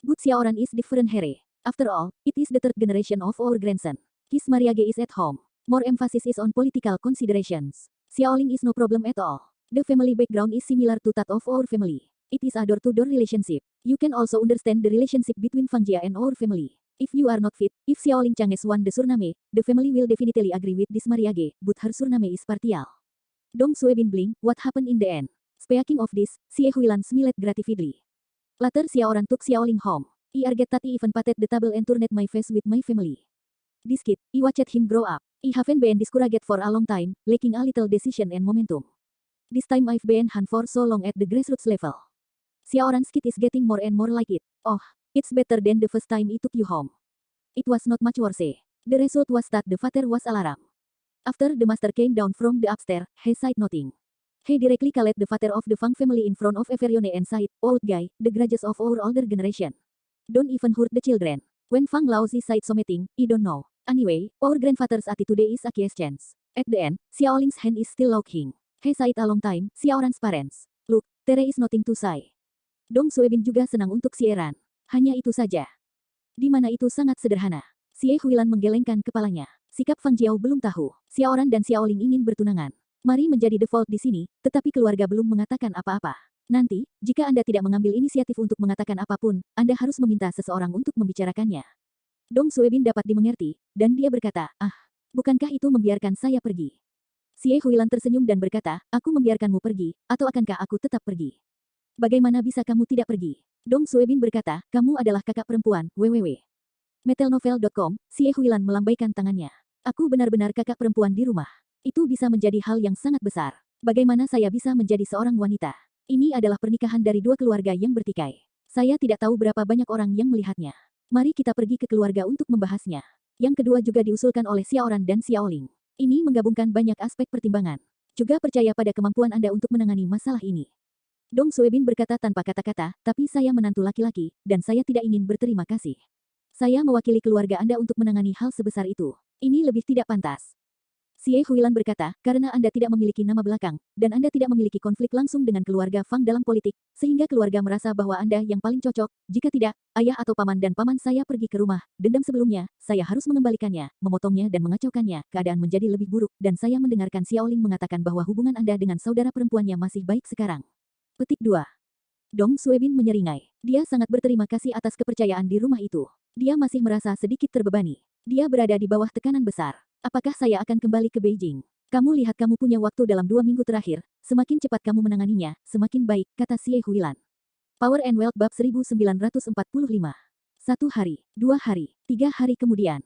[SPEAKER 1] But Xiaoran is different here. After all, it is the third generation of our grandson. His Mariage is at home. More emphasis is on political considerations. Xiaoling is no problem at all. The family background is similar to that of our family. It is a door-to-door relationship. You can also understand the relationship between Fang Jia and our family. If you are not fit, if Xiaoling Changes won the surname, the family will definitely agree with this Mariage, but her surname is partial. Dong Suebin blinked. What happened in the end? Speaking of this, Xie Huilan smiled gratifiedly. Later Xiaoran took Xiaoling home. I argue that I even patted the table and turned my face with my family. This kid, I watched him grow up. I haven't been discouraged for a long time, lacking a little decision and momentum. This time I've been Han for so long at the grassroots level. Xiaoran's kid is getting more and more like it. Oh, it's better than the first time I took you home. It was not much worse. The result was that the father was alarmed. After the master came down from the upstairs, he said nothing. He directly called the father of the Fang family in front of everyone and said, old guy, the grudges of our older generation. Don't even hurt the children. When Fang Laozi said something, I don't know. Anyway, our grandfather's attitude is a quiescence. At the end, Xiaoling's hand is still locking. He said a long time, Xiaoran's parents. Look, there is nothing to say. Dong Suebin juga senang untuk Xiaoran. Hanya itu saja. Di mana itu sangat sederhana. Xie Huilan menggelengkan kepalanya. Sikap Fang Jiao belum tahu. Xiaoran dan Xiaoling ingin bertunangan. Mari menjadi default di sini, tetapi keluarga belum mengatakan apa-apa. Nanti, jika Anda tidak mengambil inisiatif untuk mengatakan apapun, Anda harus meminta seseorang untuk membicarakannya. Dong Suebin dapat dimengerti, dan dia berkata, bukankah itu membiarkan saya pergi? Xie Huilan tersenyum dan berkata, aku membiarkanmu pergi, atau akankah aku tetap pergi? Bagaimana bisa kamu tidak pergi? Dong Suebin berkata, kamu adalah kakak perempuan, www. Metelnovel.com, Xie Huilan melambaikan tangannya. Aku benar-benar kakak perempuan di rumah. Itu bisa menjadi hal yang sangat besar. Bagaimana saya bisa menjadi seorang wanita? Ini adalah pernikahan dari dua keluarga yang bertikai. Saya tidak tahu berapa banyak orang yang melihatnya. Mari kita pergi ke keluarga untuk membahasnya. Yang kedua juga diusulkan oleh Xiaoran dan Xiaoling. Ini menggabungkan banyak aspek pertimbangan. Juga percaya pada kemampuan Anda untuk menangani masalah ini. Dong Suebin berkata tanpa kata-kata, tapi saya menantu laki-laki, dan saya tidak ingin berterima kasih. Saya mewakili keluarga Anda untuk menangani hal sebesar itu. Ini lebih tidak pantas. Xie Huilan berkata, karena Anda tidak memiliki nama belakang, dan Anda tidak memiliki konflik langsung dengan keluarga Fang dalam politik, sehingga keluarga merasa bahwa Anda yang paling cocok, jika tidak, ayah atau paman dan paman saya pergi ke rumah, dendam sebelumnya, saya harus mengembalikannya, memotongnya dan mengacaukannya, keadaan menjadi lebih buruk, dan saya mendengarkan Xiaoling mengatakan bahwa hubungan Anda dengan saudara perempuannya masih baik sekarang. Petik 2. Dong Suebin menyeringai. Dia sangat berterima kasih atas kepercayaan di rumah itu. Dia masih merasa sedikit terbebani. Dia berada di bawah tekanan besar. Apakah saya akan kembali ke Beijing? Kamu lihat kamu punya waktu dalam 2 minggu terakhir. Semakin cepat kamu menanganinya, semakin baik, kata Xie Huilan. Power and Wealth Bab 1945. 1 hari, 2 hari, 3 hari kemudian.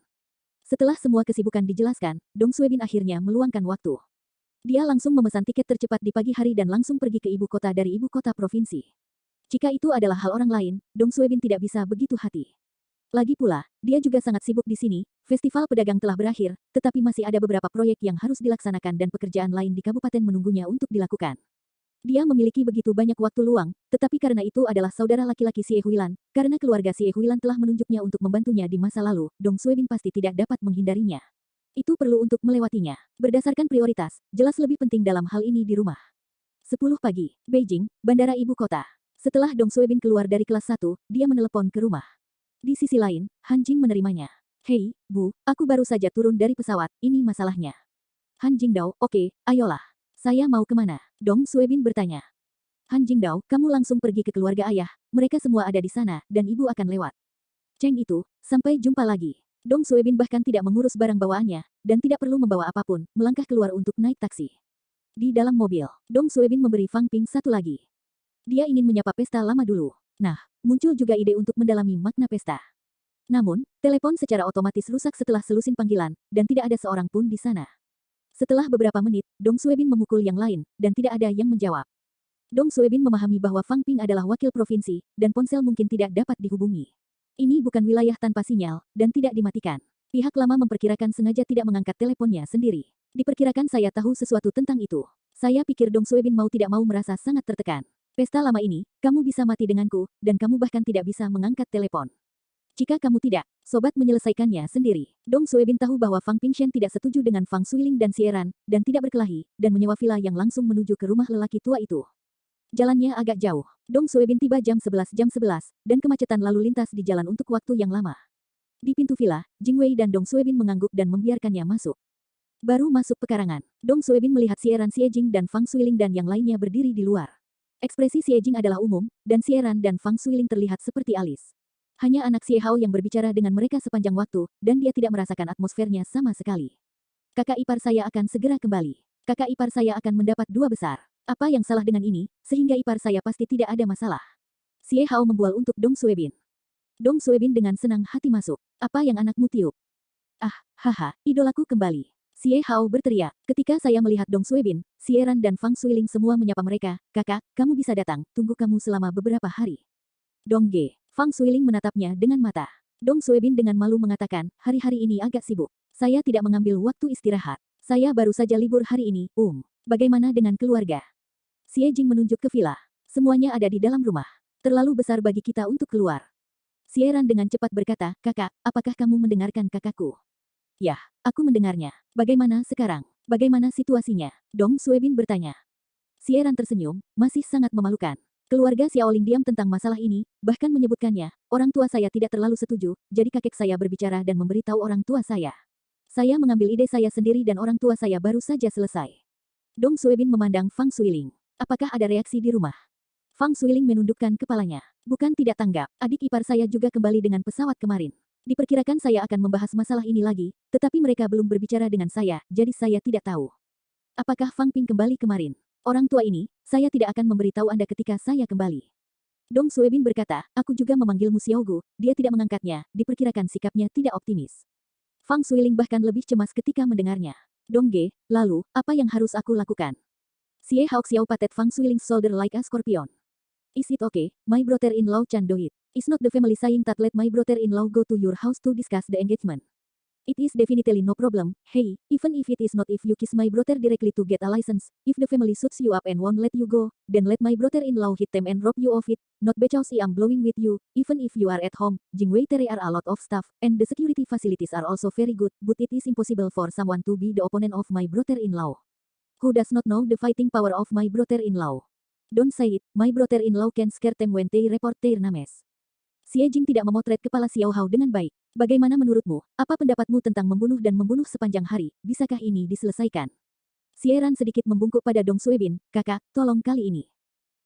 [SPEAKER 1] Setelah semua kesibukan dijelaskan, Dong Suebin akhirnya meluangkan waktu. Dia langsung memesan tiket tercepat di pagi hari dan langsung pergi ke ibu kota dari ibu kota provinsi. Jika itu adalah hal orang lain, Dong Suebin tidak bisa begitu hati. Lagi pula, dia juga sangat sibuk di sini, festival pedagang telah berakhir, tetapi masih ada beberapa proyek yang harus dilaksanakan dan pekerjaan lain di kabupaten menunggunya untuk dilakukan. Dia memiliki begitu banyak waktu luang, tetapi karena itu adalah saudara laki-laki Xie Huilan, karena keluarga Xie Huilan telah menunjuknya untuk membantunya di masa lalu, Dong Suebin pasti tidak dapat menghindarinya. Itu perlu untuk melewatinya. Berdasarkan prioritas, jelas lebih penting dalam hal ini di rumah. 10 pagi, Beijing, bandara ibu kota. Setelah Dong Suebin keluar dari kelas 1, dia menelepon ke rumah. Di sisi lain, Han Jing menerimanya. Hei, Bu, aku baru saja turun dari pesawat, ini masalahnya. Han Jingdao, oke, ayolah. Saya mau kemana? Dong Suebin bertanya. Han Jingdao, kamu langsung pergi ke keluarga ayah, mereka semua ada di sana, dan ibu akan lewat. Cheng itu, sampai jumpa lagi. Dong Suebin bahkan tidak mengurus barang bawaannya, dan tidak perlu membawa apapun, melangkah keluar untuk naik taksi. Di dalam mobil, Dong Suebin memberi Fang Ping satu lagi. Dia ingin menyapa pesta lama dulu. Nah, muncul juga ide untuk mendalami makna pesta. Namun, telepon secara otomatis rusak setelah selusin panggilan, dan tidak ada seorang pun di sana. Setelah beberapa menit, Dong Suebin memukul yang lain, dan tidak ada yang menjawab. Dong Suebin memahami bahwa Fang Ping adalah wakil provinsi, dan ponsel mungkin tidak dapat dihubungi. Ini bukan wilayah tanpa sinyal, dan tidak dimatikan. Pihak lama memperkirakan sengaja tidak mengangkat teleponnya sendiri. Diperkirakan saya tahu sesuatu tentang itu. Saya pikir Dong Suebin mau tidak mau merasa sangat tertekan. Pesta lama ini, kamu bisa mati denganku, dan kamu bahkan tidak bisa mengangkat telepon. Jika kamu tidak, sobat menyelesaikannya sendiri. Dong Suebin tahu bahwa Fang Pingshen tidak setuju dengan Fang Suiling dan Xieran, dan tidak berkelahi, dan menyewa villa yang langsung menuju ke rumah lelaki tua itu. Jalannya agak jauh. Dong Suebin tiba jam 11, dan kemacetan lalu lintas di jalan untuk waktu yang lama. Di pintu villa, Jingwei dan Dong Suebin mengangguk dan membiarkannya masuk. Baru masuk pekarangan, Dong Suebin melihat Xieran Xiejing dan Fang Suiling dan yang lainnya berdiri di luar. Ekspresi Xiejing adalah umum, dan Xieran dan Fang Suiling terlihat seperti alis. Hanya anak Xie Hao yang berbicara dengan mereka sepanjang waktu, dan dia tidak merasakan atmosfernya sama sekali. Kakak ipar saya akan segera kembali. Kakak ipar saya akan mendapat 2 besar. Apa yang salah dengan ini, sehingga ipar saya pasti tidak ada masalah. Xie Hao membual untuk Dong Suebin. Dong Suebin dengan senang hati masuk. Apa yang anakmu tiup? Ah, haha, idolaku kembali. Xie Hao berteriak. Ketika saya melihat Dong Suebin, Xieran dan Fang Suiling semua menyapa mereka. Kakak, kamu bisa datang, tunggu kamu selama beberapa hari. Dong Ge. Fang Suiling menatapnya dengan mata. Dong Suebin dengan malu mengatakan, hari-hari ini agak sibuk. Saya tidak mengambil waktu istirahat. Saya baru saja libur hari ini, Bagaimana dengan keluarga? Xiejing menunjuk ke villa. Semuanya ada di dalam rumah. Terlalu besar bagi kita untuk keluar. Xieran dengan cepat berkata, kakak, apakah kamu mendengarkan kakakku? Yah, aku mendengarnya. Bagaimana sekarang? Bagaimana situasinya? Dong Suebin bertanya. Xieran tersenyum, masih sangat memalukan. Keluarga Xiaoling diam tentang masalah ini, bahkan menyebutkannya, orang tua saya tidak terlalu setuju, jadi kakek saya berbicara dan memberitahu orang tua saya. Saya mengambil ide saya sendiri dan orang tua saya baru saja selesai. Dong Suebin memandang Fang Suiling. Apakah ada reaksi di rumah? Fang Suiling menundukkan kepalanya. Bukan tidak tanggap, adik ipar saya juga kembali dengan pesawat kemarin. Diperkirakan saya akan membahas masalah ini lagi, tetapi mereka belum berbicara dengan saya, jadi saya tidak tahu. Apakah Fang Ping kembali kemarin? Orang tua ini, saya tidak akan memberitahu Anda ketika saya kembali. Dong Suebin berkata, aku juga memanggilmu Xiaogu, dia tidak mengangkatnya, diperkirakan sikapnya tidak optimis. Fang Suiling bahkan lebih cemas ketika mendengarnya. Dong Ge, lalu, apa yang harus aku lakukan? Xie Hao Xiao patet Fang Suiling shoulder like a scorpion. Is it okay, my brother-in-law Chan do it? Is not the family saying that let my brother-in-law go to your house to discuss the engagement? It is definitely no problem, hey, even if it is not if you kiss my brother directly to get a license, if the family shoots you up and won't let you go, then let my brother-in-law hit them and rob you of it, not because I am blowing with you, even if you are at home, Jingwei there are a lot of stuff, and the security facilities are also very good, but it is impossible for someone to be the opponent of my brother-in-law. Who does not know the fighting power of my brother-in-law? Don't say it, my brother-in-law can scare them when they report their names. Xie Jing tidak memotret kepala Xiao Hao dengan baik. Bagaimana menurutmu? Apa pendapatmu tentang membunuh dan membunuh sepanjang hari? Bisakah ini diselesaikan? Xie Ran sedikit membungkuk pada Dong Suebin. Kakak, tolong kali ini.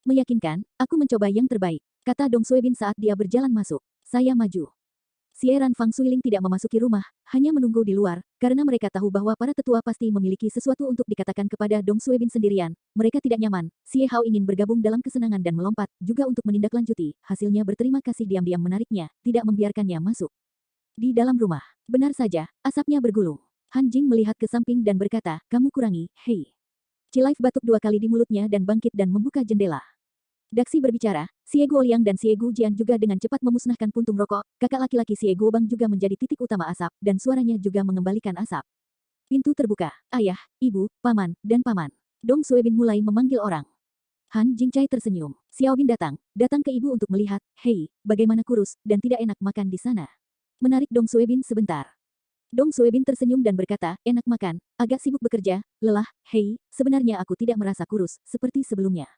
[SPEAKER 1] Meyakinkan, aku mencoba yang terbaik, kata Dong Suebin saat dia berjalan masuk. Saya maju. Xie Ran Fang Suiling tidak memasuki rumah, hanya menunggu di luar, karena mereka tahu bahwa para tetua pasti memiliki sesuatu untuk dikatakan kepada Dong Suebin sendirian. Mereka tidak nyaman, Xie Hao ingin bergabung dalang kesenangan dan melompat, juga untuk menindaklanjuti, hasilnya berterima kasih diam-diam menariknya, tidak membiarkannya masuk. Di dalam rumah, benar saja, asapnya bergulung. Han Jing melihat ke samping dan berkata, kamu kurangi, hei. Cilaif batuk 2 kali di mulutnya dan bangkit dan membuka jendela. Daxi berbicara, Xie Guoliang dan Xie Gujian juga dengan cepat memusnahkan puntung rokok, kakak laki-laki Xie Guobang juga menjadi titik utama asap, dan suaranya juga mengembalikan asap. Pintu terbuka, ayah, ibu, paman, dan paman. Dong Suebin mulai memanggil orang. Han Jingcai tersenyum, Xiao Bin datang ke ibu untuk melihat, hei, bagaimana kurus, dan tidak enak makan di sana. Menarik Dong Suebin sebentar. Dong Suebin tersenyum dan berkata, enak makan, agak sibuk bekerja, lelah, hei, sebenarnya aku tidak merasa kurus, seperti sebelumnya.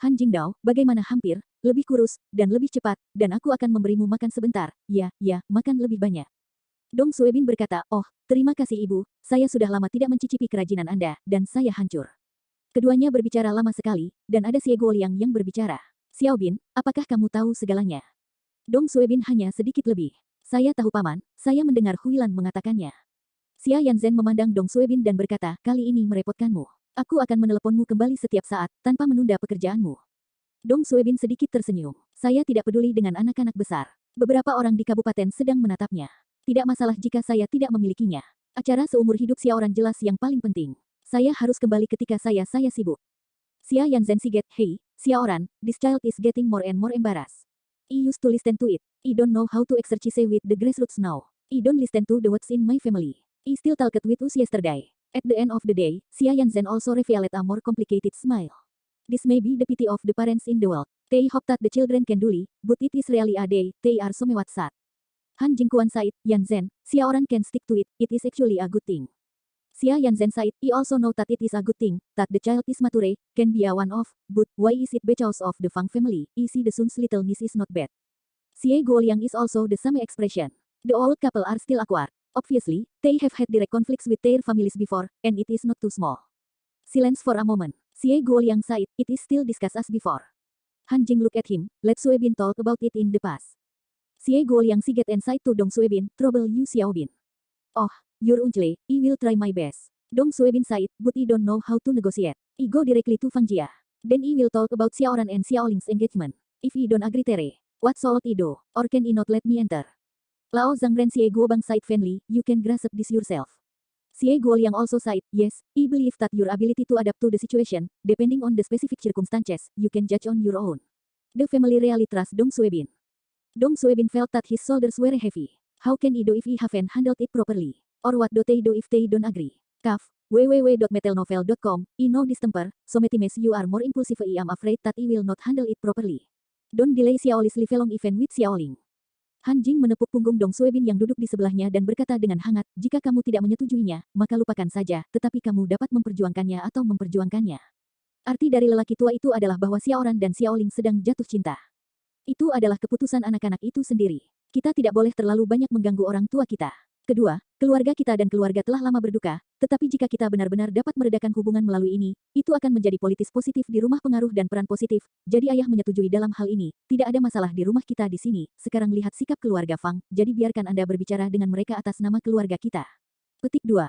[SPEAKER 1] Han Jingdao, bagaimana hampir, lebih kurus, dan lebih cepat, dan aku akan memberimu makan sebentar, ya, makan lebih banyak. Dong Suebin berkata, oh, terima kasih ibu, saya sudah lama tidak mencicipi kerajinan Anda, dan saya hancur. Keduanya berbicara lama sekali, dan ada Xie Guoliang yang berbicara. Xiao Bin, apakah kamu tahu segalanya? Dong Suebin hanya sedikit lebih. Saya tahu paman, saya mendengar Huilan mengatakannya. Xia Yanzhen memandang Dong Suebin dan berkata, kali ini merepotkanmu. Aku akan meneleponmu kembali setiap saat, tanpa menunda pekerjaanmu. Dong Suebin sedikit tersenyum. Saya tidak peduli dengan anak-anak besar. Beberapa orang di kabupaten sedang menatapnya. Tidak masalah jika saya tidak memilikinya. Acara seumur hidup Xiaoran jelas yang paling penting. Saya harus kembali ketika saya sibuk. Xia Yanzhen siget, hey, Xiaoran, this child is getting more and more embarrassed. I used to listen to it. I don't know how to exercise with the grassroots now. I don't listen to the words in my family. I still talked with us yesterday. At the end of the day, Xia Yanzhen also revealed a more complicated smile. This may be the pity of the parents in the world. They hope that the children can do it, but it is really a day, they are somewhat sad. Han Jingquan said, Yanzhen, Xiaoran can stick to it, it is actually a good thing. Xia Yanzhen said, I also know that it is a good thing, that the child is mature, can be a one-off, but why is it because of the Fang family? I see the son's little niece is not bad. Xie Guoliang is also the same expression. The old couple are still awkward. Obviously, they have had direct conflicts with their families before, and it is not too small. Silence for a moment. Xie Guoliang said, it is still discussed as before. Han Jing looked at him, let Suebin talk about it in the past. Xie Guoliang siget and said to Dong Suebin, trouble you Xiao Bin. Oh, your uncle, I will try my best. Dong Suebin said, but I don't know how to negotiate. I go directly to Fang Jia. Then I will talk about Xiaoran and Xiaoling's engagement. If I don't agree there, what should I do, or can I not let me enter? Lao Zhangren Xie Guobang said faintly, you can grasp this yourself. Xie Guoliang also said, yes, I believe that your ability to adapt to the situation, depending on the specific circumstances, you can judge on your own. The family really trusts Dong Suebin. Dong Suebin felt that his shoulders were heavy. How can I do if I haven't handled it properly? Or what do they do if they don't agree? Kaf, www.metelnovel.com, I know this temper, so metimes you are more impulsive I am afraid that I will not handle it properly. Don't delay Xiaoli's livelong event with Xiaoling. Han Jing menepuk punggung Dong Suebin yang duduk di sebelahnya dan berkata dengan hangat, jika kamu tidak menyetujuinya, maka lupakan saja, tetapi kamu dapat memperjuangkannya atau memperjuangkannya. Arti dari lelaki tua itu adalah bahwa Xiaoran dan Xiaoling sedang jatuh cinta. Itu adalah keputusan anak-anak itu sendiri. Kita tidak boleh terlalu banyak mengganggu orang tua kita. Kedua, keluarga kita dan keluarga telah lama berduka, tetapi jika kita benar-benar dapat meredakan hubungan melalui ini, itu akan menjadi politis positif di rumah pengaruh dan peran positif. Jadi ayah menyetujui dalam hal ini, tidak ada masalah di rumah kita di sini. Sekarang lihat sikap keluarga Fang, jadi biarkan Anda berbicara dengan mereka atas nama keluarga kita. Petik 2.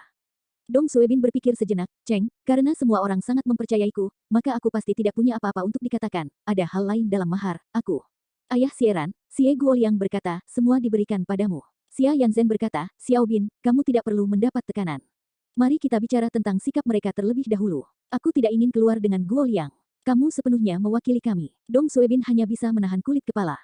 [SPEAKER 1] Dong Suebin berpikir sejenak, Cheng, karena semua orang sangat mempercayaiku, maka aku pasti tidak punya apa-apa untuk dikatakan. Ada hal lain dalam mahar, aku. Ayah Xie Xie Guoliang berkata, semua diberikan padamu. Xia Yanzhen berkata, Xiao Bin, kamu tidak perlu mendapat tekanan. Mari kita bicara tentang sikap mereka terlebih dahulu. Aku tidak ingin keluar dengan Guoliang. Kamu sepenuhnya mewakili kami. Dong Suebin hanya bisa menahan kulit kepala.